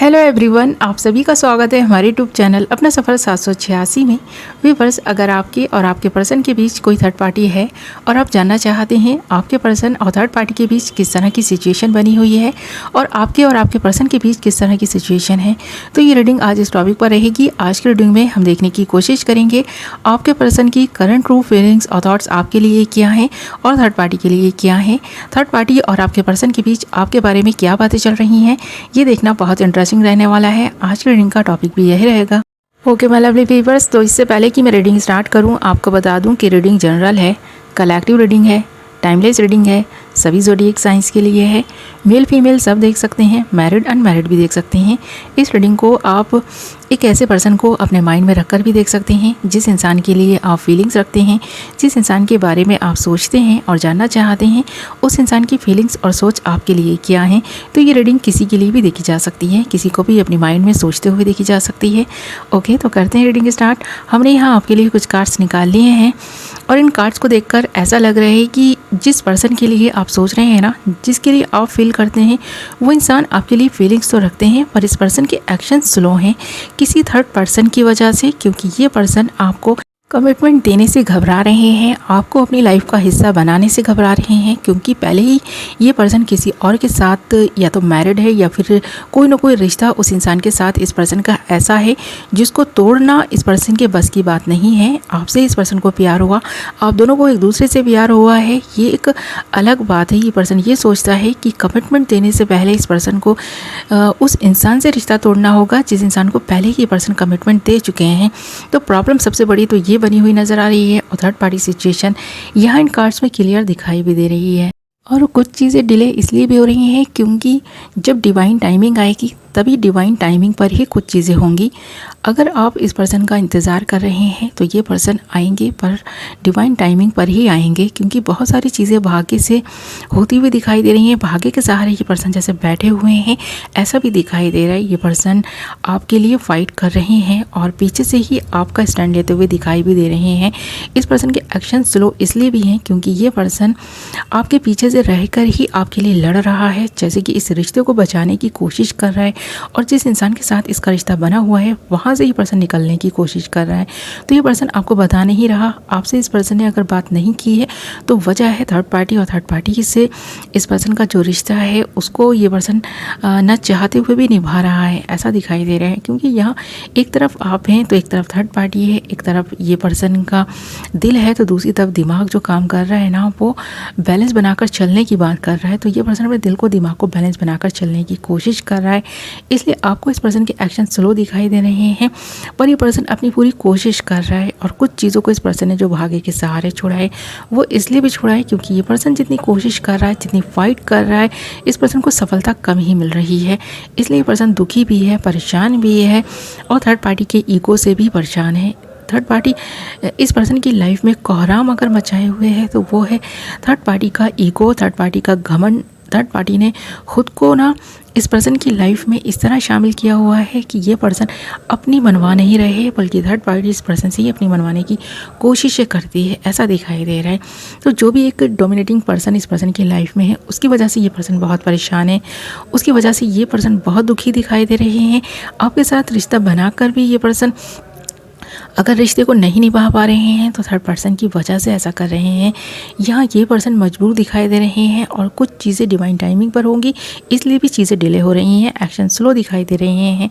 Hello everyone, आप सभी का स्वागत है हमारे यूट्यूब चैनल अपना सफ़र 786 में। व्यूअर्स, अगर आपके और आपके पर्सन के बीच कोई थर्ड पार्टी है और आप जानना चाहते हैं आपके पर्सन और थर्ड पार्टी के बीच किस तरह की सिचुएशन बनी हुई है और आपके पर्सन के बीच किस तरह की सिचुएशन है, तो ये रीडिंग आज इस टॉपिक पर रहेगी। आज की रीडिंग में हम देखने की कोशिश करेंगे आपके पर्सन की करंट ट्रू फीलिंग्स और थॉट्स आपके लिए क्या हैं और थर्ड पार्टी के लिए क्या हैं। थर्ड पार्टी और आपके पर्सन के बीच आपके बारे में क्या बातें चल रही हैं, ये देखना बहुत इंटरेस्टिंग रहने वाला है। आज की रीडिंग का टॉपिक भी यही रहेगा। ओके माय लवली व्यूअर्स, तो इससे पहले कि मैं रीडिंग स्टार्ट करूं, आपको बता दूं कि रीडिंग जनरल है, कलेक्टिव रीडिंग है, टाइमलेस रीडिंग है, सभी ज़ोडिएक साइंस के लिए है। मेल फीमेल सब देख सकते हैं, मैरिड अनमैरिड भी देख सकते हैं। इस रीडिंग को आप एक ऐसे पर्सन को अपने माइंड में रखकर भी देख सकते हैं जिस इंसान के लिए आप फीलिंग्स रखते हैं, जिस इंसान के बारे में आप सोचते हैं और जानना चाहते हैं उस इंसान की फीलिंग्स और सोच आपके लिए क्या है। तो ये रीडिंग किसी के लिए भी देखी जा सकती है, किसी को भी अपने माइंड में सोचते हुए देखी जा सकती है। ओके, तो करते हैं रीडिंग स्टार्ट। हमने यहाँ आपके लिए कुछ कार्ड्स निकाल लिए हैं और इन कार्ड्स को देखकर ऐसा लग रहा है कि जिस पर्सन के लिए आप सोच रहे हैं ना, जिसके लिए आप फील करते हैं, वो इंसान आपके लिए फीलिंग्स तो रखते हैं पर इस पर्सन के एक्शन स्लो हैं किसी थर्ड पर्सन की वजह से, क्योंकि ये पर्सन आपको कमिटमेंट देने से घबरा रहे हैं, आपको अपनी लाइफ का हिस्सा बनाने से घबरा रहे हैं, क्योंकि पहले ही ये पर्सन किसी और के साथ या तो मैरिड है या फिर कोई ना कोई रिश्ता उस इंसान के साथ इस पर्सन का ऐसा है जिसको तोड़ना इस पर्सन के बस की बात नहीं है। आपसे इस पर्सन को प्यार हुआ, आप दोनों को एक दूसरे से प्यार हुआ है, ये एक अलग बात है। ये पर्सन ये सोचता है कि कमिटमेंट देने से पहले इस पर्सन को उस इंसान से रिश्ता तोड़ना होगा जिस इंसान को पहले ही ये पर्सन कमिटमेंट दे चुके हैं। तो प्रॉब्लम सबसे बड़ी तो ये बनी हुई नज़र आ रही है और थर्ड पार्टी सिचुएशन यहाँ इन कार्ड्स में क्लियर दिखाई भी दे रही है। और कुछ चीज़ें डिले इसलिए भी हो रही हैं क्योंकि जब डिवाइन टाइमिंग आएगी तभी डिवाइन टाइमिंग पर ही कुछ चीज़ें होंगी। अगर आप इस पर्सन का इंतज़ार कर रहे हैं तो ये पर्सन आएंगे पर डिवाइन टाइमिंग पर ही आएंगे, क्योंकि बहुत सारी चीज़ें भाग्य से होती हुई दिखाई दे रही हैं। भाग्य के सहारे ये पर्सन जैसे बैठे हुए हैं ऐसा भी दिखाई दे रहा है। ये पर्सन आपके लिए फ़ाइट कर रहे हैं और पीछे से ही आपका स्टैंड लेते हुए दिखाई भी दे रहे हैं। इस पर्सन के एक्शन स्लो इसलिए भी हैं क्योंकि ये पर्सन आपके पीछे से रहकर ही आपके लिए लड़ रहा है, जैसे कि इस रिश्ते को बचाने की कोशिश कर रहा है और जिस इंसान के साथ इसका रिश्ता बना हुआ है वहाँ से ये पर्सन निकलने की कोशिश कर रहा है। तो ये पर्सन आपको बता नहीं रहा, आपसे इस पर्सन ने अगर बात नहीं की है तो वजह है थर्ड पार्टी, और थर्ड पार्टी से इस पर्सन का जो रिश्ता है उसको ये पर्सन न चाहते हुए भी निभा रहा है, ऐसा दिखाई दे रहा है। क्योंकि यहाँ एक तरफ आप हैं तो एक तरफ थर्ड पार्टी है, एक तरफ ये पर्सन का दिल है तो दूसरी तरफ दिमाग जो काम कर रहा है ना, वो बैलेंस बनाकर चलने की बात कर रहा है। तो ये पर्सन अपने दिल को दिमाग को बैलेंस बनाकर चलने की कोशिश कर रहा है, इसलिए आपको इस पर्सन के एक्शन स्लो दिखाई दे रहे हैं। पर ये पर्सन अपनी पूरी कोशिश कर रहा है और कुछ चीज़ों को इस पर्सन ने जो भाग्य के सहारे छोड़ा है वो इसलिए भी छोड़ा है क्योंकि ये पर्सन जितनी कोशिश कर रहा है, जितनी फाइट कर रहा है, इस पर्सन को सफलता कम ही मिल रही है। इसलिए ये पर्सन दुखी भी है, परेशान भी है और थर्ड पार्टी के ईगो से भी परेशान है। थर्ड पार्टी इस पर्सन की लाइफ में कोहराम अगर मचाए हुए है तो वो है थर्ड पार्टी का ईगो, थर्ड पार्टी का घमंड। थर्ड पार्टी ने खुद को ना इस पर्सन की लाइफ में इस तरह शामिल किया हुआ है कि ये पर्सन अपनी मनवा नहीं रहे बल्कि थर्ड पार्टी इस पर्सन से ही अपनी मनवाने की कोशिशें करती है, ऐसा दिखाई दे रहा है। तो जो भी एक डोमिनेटिंग पर्सन इस पर्सन की लाइफ में है उसकी वजह से ये पर्सन बहुत परेशान है, उसकी वजह से ये पर्सन बहुत दुखी दिखाई दे रहे हैं। आपके साथ रिश्ता बनाकर भी ये पर्सन अगर रिश्ते को नहीं निभा पा रहे हैं तो थर्ड पर्सन की वजह से ऐसा कर रहे हैं। यहाँ ये पर्सन मजबूर दिखाई दे रहे हैं और कुछ चीज़ें डिवाइन टाइमिंग पर होंगी इसलिए भी चीज़ें डिले हो रही हैं, एक्शन स्लो दिखाई दे रहे हैं।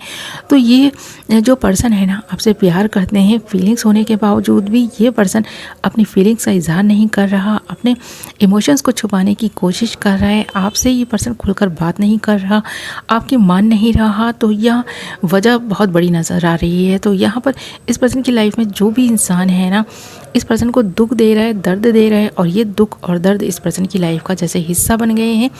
तो ये जो पर्सन है ना, आपसे प्यार करते हैं, फीलिंग्स होने के बावजूद भी ये पर्सन अपनी फीलिंग्स का इजहार नहीं कर रहा, अपने इमोशंस को छुपाने की कोशिश कर रहा है। आपसे ये पर्सन खुलकर बात नहीं कर रहा, आपकी मान नहीं रहा, तो यह वजह बहुत बड़ी नज़र आ रही है। तो यहाँ पर इस पर्सन की लाइफ में जो भी इंसान है ना, इस पर्सन को दुख दे रहा है, दर्द दे रहा है और ये दुख और दर्द इस पर्सन की लाइफ का जैसे हिस्सा बन गए हैं।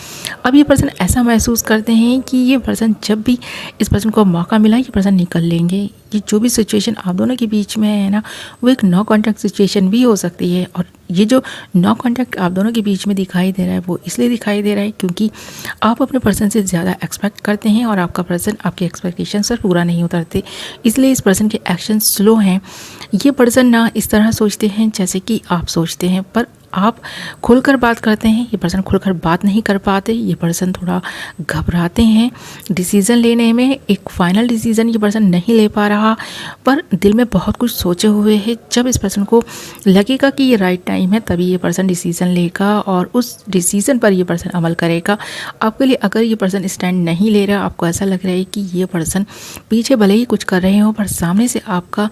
अब ये पर्सन ऐसा महसूस करते हैं कि ये पर्सन जब भी इस पर्सन को मौका मिला ये पर्सन निकल लेंगे। ये जो भी सिचुएशन आप दोनों के बीच में है ना, वो एक नो कॉन्टैक्ट सिचुएशन भी हो सकती है। और ये जो नो कॉन्टैक्ट आप दोनों के बीच में दिखाई दे रहा है वो इसलिए दिखाई दे रहा है क्योंकि आप अपने पर्सन से ज़्यादा एक्सपेक्ट करते हैं और आपका पर्सन आपके एक्सपेक्टेशंस पर पूरा नहीं उतरते, इसलिए इस पर्सन के एक्शन स्लो हैं। ये पर्सन ना इस तरह सोचते हैं जैसे कि आप सोचते हैं, पर आप खुलकर बात करते हैं, ये पर्सन खुलकर बात नहीं कर पाते, ये पर्सन थोड़ा घबराते हैं डिसीज़न लेने में। एक फाइनल डिसीज़न ये पर्सन नहीं ले पा रहा, पर दिल में बहुत कुछ सोचे हुए है। जब इस पर्सन को लगेगा कि ये राइट टाइम है, तभी ये पर्सन डिसीज़न लेगा और उस डिसीज़न पर ये पर्सन अमल करेगा। आपके लिए अगर ये पर्सन स्टैंड नहीं ले रहा, आपको ऐसा लग रहा है कि ये पर्सन पीछे भले ही कुछ कर रहे हो पर सामने से आपका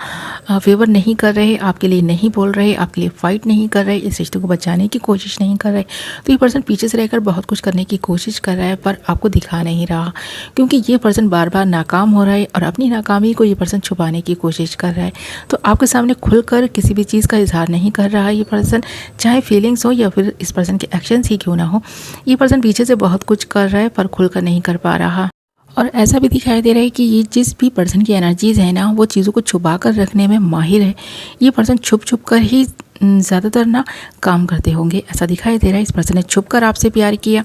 फेवर नहीं कर रहे, आपके लिए नहीं बोल रहे, आपके लिए फाइट नहीं कर रहे, इस रिश्ते को बचाने की कोशिश नहीं कर रहे, तो ये पर्सन पीछे से रहकर बहुत कुछ करने की कोशिश कर रहा है पर आपको दिखा नहीं रहा, क्योंकि ये पर्सन बार बार नाकाम हो रहा है और अपनी नाकामी को ये पर्सन छुपाने की कोशिश कर रहा है। तो आपके सामने खुलकर किसी भी चीज़ का इजहार नहीं कर रहा है ये पर्सन, चाहे फीलिंग्स हो या फिर इस पर्सन के एक्शंस ही क्यों ना हो। ये पर्सन पीछे से बहुत कुछ कर रहा है पर खुलकर नहीं कर पा रहा। और ऐसा भी दिखाई दे रहा है कि ये जिस भी पर्सन की एनर्जीज़ है ना, वो चीज़ों को छुपा कर रखने में माहिर है। ये पर्सन छुप छुप कर ही ज़्यादातर ना काम करते होंगे, ऐसा दिखाई दे रहा है। इस पर्सन ने छुप कर आपसे प्यार किया,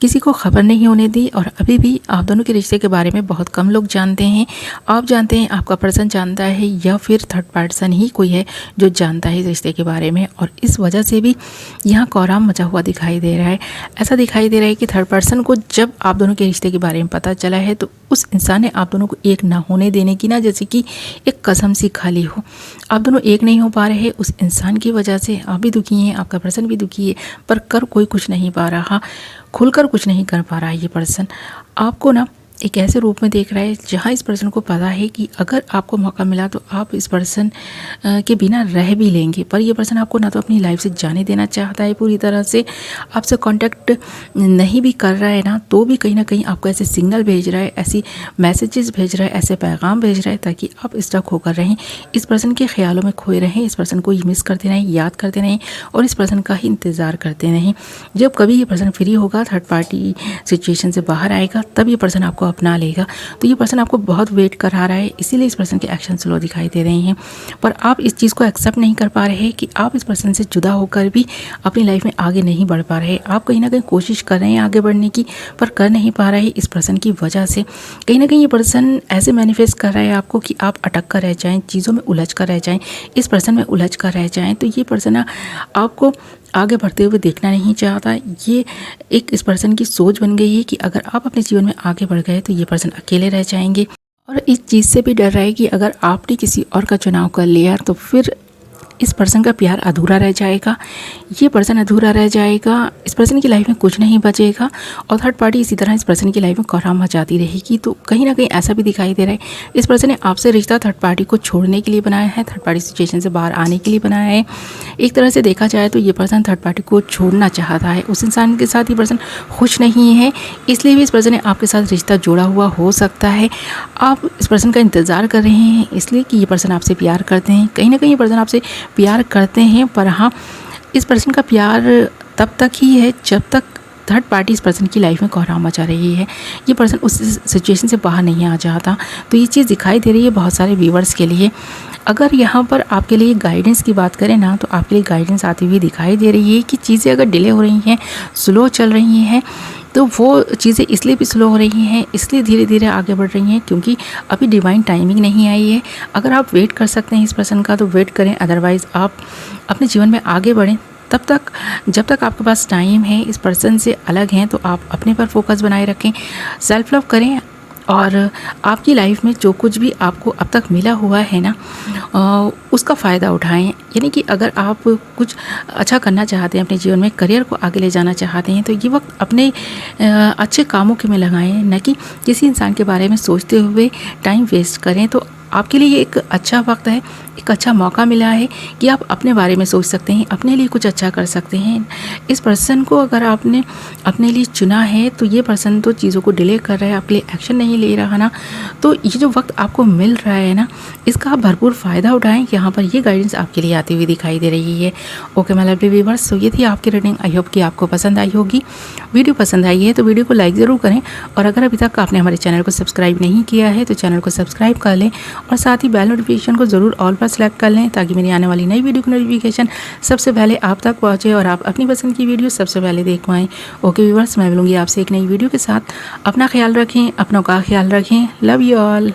किसी को खबर नहीं होने दी और अभी भी आप दोनों के रिश्ते के बारे में बहुत कम लोग जानते हैं। आप जानते हैं, आपका पर्सन जानता है या फिर थर्ड पर्सन ही कोई है जो जानता है इस रिश्ते के बारे में, और इस वजह से भी यहाँ कोहराम मचा हुआ दिखाई दे रहा है। ऐसा दिखाई दे रहा है कि थर्ड पर्सन को जब आप दोनों के रिश्ते के बारे में पता चला है तो उस इंसान ने आप दोनों को एक ना होने देने की ना जैसे कि एक कसम सी खा ली हो। आप दोनों एक नहीं हो पा रहे उस इंसान की वजह से। आप भी दुखी हैं, आपका पर्सन भी दुखी है, पर कर कोई कुछ नहीं पा रहा, खुलकर कुछ नहीं कर पा रहा है। ये पर्सन आपको ना एक ऐसे रूप में देख रहा है जहाँ इस पर्सन को पता है कि अगर आपको मौका मिला तो आप इस पर्सन के बिना रह भी लेंगे, पर ये पर्सन आपको ना तो अपनी लाइफ से जाने देना चाहता है पूरी तरह से, आपसे कांटेक्ट नहीं भी कर रहा है ना, तो भी कहीं ना कहीं आपको ऐसे सिग्नल भेज रहा है, ऐसी मैसेजेस भेज रहा है, ऐसे पैगाम भेज रहा है ताकि आप स्टक होकर रहें, इस पर्सन के ख्यालों में खोए रहें, इस पर्सन को मिस करते रहें, याद करते रहें और इस पर्सन का ही इंतज़ार करते रहें। जब कभी ये पर्सन फ्री होगा, थर्ड पार्टी सिचुएशन से बाहर आएगा, तब ये पर्सन आपको अपना लेगा। तो ये पर्सन आपको बहुत वेट करा रहा है, इसीलिए इस पर्सन के एक्शन स्लो दिखाई दे रहे हैं, पर आप इस चीज़ को एक्सेप्ट नहीं कर पा रहे कि आप इस पर्सन से जुदा होकर भी अपनी लाइफ में आगे नहीं बढ़ पा रहे। आप कहीं ना कहीं कोशिश कर रहे हैं आगे बढ़ने की, पर कर नहीं पा रहे इस पर्सन की वजह से। कहीं ना कहीं ये पर्सन ऐसे मैनिफेस्ट कर रहा है आपको कि आप अटक कर रह जाएं, चीज़ों में उलझ कर रह जाएं, इस पर्सन में उलझ कर रह जाएं। तो ये पर्सन आपको आगे बढ़ते हुए देखना नहीं चाहता। ये एक इस पर्सन की सोच बन गई है कि अगर आप अपने जीवन में आगे बढ़ गए तो ये पर्सन अकेले रह जाएंगे, और इस चीज़ से भी डर रहा है कि अगर आपने किसी और का चुनाव कर लिया तो फिर इस पर्सन का प्यार अधूरा रह जाएगा, ये पर्सन अधूरा रह जाएगा, इस पर्सन की लाइफ में कुछ नहीं बचेगा और थर्ड पार्टी इसी तरह इस पर्सन की लाइफ में कोहराम मचाती रहेगी। तो कहीं ना कहीं ऐसा भी दिखाई दे रहा है इस पर्सन ने आपसे रिश्ता थर्ड पार्टी को छोड़ने के लिए बनाया है, थर्ड पार्टी सिचुएशन से बाहर आने के लिए बनाया है। एक तरह से देखा जाए तो ये पर्सन थर्ड पार्टी को छोड़ना चाहता है, उस इंसान के साथ ये पर्सन खुश नहीं है, इसलिए भी इस पर्सन ने आपके साथ रिश्ता जोड़ा हुआ हो सकता है। आप इस पर्सन का इंतज़ार कर रहे हैं इसलिए कि ये पर्सन आपसे प्यार करते हैं, कहीं ना कहीं ये पर्सन आपसे प्यार करते हैं, पर हाँ इस पर्सन का प्यार तब तक ही है जब तक थर्ड पार्टी इस पर्सन की लाइफ में कोहराम मचा रही है, ये पर्सन उस सिचुएशन से बाहर नहीं आ जाता। तो ये चीज़ दिखाई दे रही है बहुत सारे व्यूवर्स के लिए। अगर यहाँ पर आपके लिए गाइडेंस की बात करें ना, तो आपके लिए गाइडेंस आती हुई दिखाई दे रही है कि चीज़ें अगर डिले हो रही हैं, स्लो चल रही हैं, तो वो चीज़ें इसलिए भी स्लो हो रही हैं, इसलिए धीरे धीरे आगे बढ़ रही हैं क्योंकि अभी डिवाइन टाइमिंग नहीं आई है। अगर आप वेट कर सकते हैं इस पर्सन का तो वेट करें, अदरवाइज़ आप अपने जीवन में आगे बढ़ें। तब तक जब तक आपके पास टाइम है, इस पर्सन से अलग हैं, तो आप अपने पर फोकस बनाए रखें, सेल्फ लव करें और आपकी लाइफ में जो कुछ भी आपको अब तक मिला हुआ है ना, उसका फ़ायदा उठाएं। यानी कि अगर आप कुछ अच्छा करना चाहते हैं अपने जीवन में, करियर को आगे ले जाना चाहते हैं, तो ये वक्त अपने अच्छे कामों के में लगाएं, न कि किसी इंसान के बारे में सोचते हुए टाइम वेस्ट करें। तो आपके लिए ये एक अच्छा वक्त है, एक अच्छा मौका मिला है कि आप अपने बारे में सोच सकते हैं, अपने लिए कुछ अच्छा कर सकते हैं। इस पर्सन को अगर आपने अपने लिए चुना है तो ये पर्सन तो चीज़ों को डिले कर रहा है, आपके लिए एक्शन नहीं ले रहा ना, तो ये जो वक्त आपको मिल रहा है ना, इसका आप भरपूर फ़ायदा उठाएं। यहाँ पर ये गाइडेंस आपके लिए आती हुई दिखाई दे रही है। ओके माय लवली व्यूअर्स, तो ये थी आपकी रीडिंग। आई होप कि आपको पसंद आई होगी। वीडियो पसंद आई है तो वीडियो को लाइक ज़रूर करें, और अगर अभी तक आपने हमारे चैनल को सब्सक्राइब नहीं किया है तो चैनल को सब्सक्राइब कर लें और साथ ही बेल नोटिफिकेशन को ज़रूर ऑल पर सेलेक्ट कर लें ताकि मेरी आने वाली नई वीडियो की नोटिफिकेशन सबसे पहले आप तक पहुंचे और आप अपनी पसंद की वीडियो सबसे पहले देख पाएँ। ओके व्यूअर्स, मैं मिलूंगी आपसे एक नई वीडियो के साथ। अपना ख्याल रखें, अपनों का ख्याल रखें। Love you all.